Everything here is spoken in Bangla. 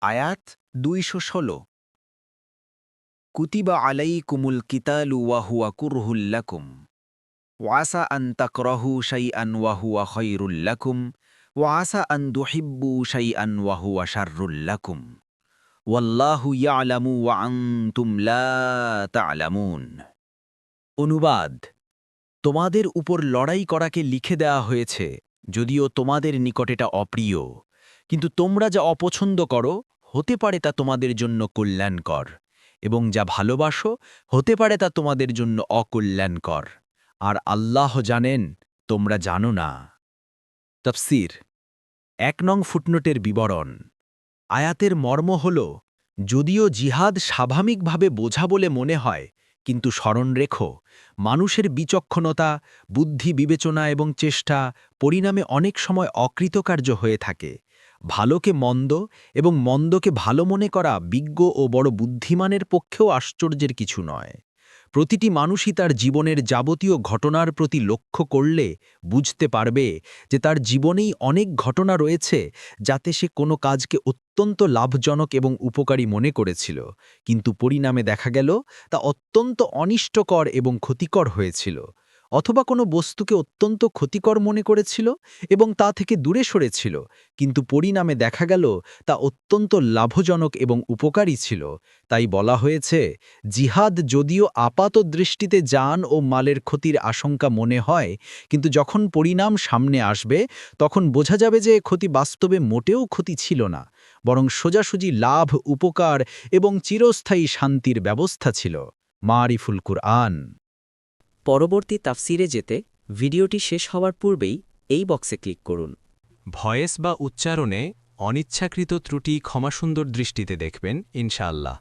আয়াত ২১৬ কুতিবা আলাইকুমুল কিতালু ওয়া হুয়া কুরহুল লাকুম ওয়া আসা আন তাকরাহু শাইআন ওয়া হুয়া খায়রুল লাকুম ওয়া আসা আন তুহিব্বু শাইআন ওয়া হুয়া শাররুল লাকুম ওয়াল্লাহু ইয়ালামু ওয়া আনতুম লা তা'লামুন। অনুবাদ: তোমাদের উপর লড়াই করাকে লিখে দেয়া হয়েছে, যদিও তোমাদের নিকট এটা অপ্রিয়, কিন্তু তোমরা যা অপছন্দ করো হতে পারে তা তোমাদের জন্য কল্যাণকর, এবং যা ভালোবাসো হতে পারে তা তোমাদের জন্য অকল্যাণকর, আর আল্লাহ জানেন তোমরা জানো না। তাফসীর: ১ নং ফুটনোটের বিবরণ। আয়াতের মর্ম হল, যদিও জিহাদ স্বাভাবিকভাবে বোঝা বলে মনে হয়, কিন্তু স্মরণ রেখো, মানুষের বিচক্ষণতা, বুদ্ধি, বিবেচনা এবং চেষ্টা পরিণামে অনেক সময় অকৃতকার্য হয়ে থাকে। ভালোকে মন্দ এবং মন্দকে ভালো মনে করা বিজ্ঞ ও বড় বুদ্ধিমানের পক্ষেও আশ্চর্যের কিছু নয়। প্রতিটি মানুষই তার জীবনের যাবতীয় ঘটনার প্রতি লক্ষ্য করলে বুঝতে পারবে যে তার জীবনেই অনেক ঘটনা রয়েছে যাতে সে কোনো কাজকে অত্যন্ত লাভজনক এবং উপকারী মনে করেছিল, কিন্তু পরিণামে দেখা গেল তা অত্যন্ত অনিষ্টকর এবং ক্ষতিকর হয়েছিল, অথবা কোনো বস্তুকে অত্যন্ত ক্ষতিকর মনে করেছিল এবং তা থেকে দূরে সরেছিল, কিন্তু পরিণামে দেখা গেল তা অত্যন্ত লাভজনক এবং উপকারী ছিল। তাই বলা হয়েছে, জিহাদ যদিও আপাত দৃষ্টিতে জান ও মালের ক্ষতির আশঙ্কা মনে হয়, কিন্তু যখন পরিণাম সামনে আসবে তখন বোঝা যাবে যে ক্ষতি বাস্তবে মোটেও ক্ষতি ছিল না, বরং সোজাসুজি লাভ, উপকার এবং চিরস্থায়ী শান্তির ব্যবস্থা ছিল। মারিফুল কুরআন। পরবর্তী তাফসিরে যেতে ভিডিওটি শেষ হওয়ার পূর্বেই এই বক্সে ক্লিক করুন। ভয়েস বা উচ্চারণে অনিচ্ছাকৃত ত্রুটি ক্ষমাসুন্দর দৃষ্টিতে দেখবেন ইনশাআল্লাহ।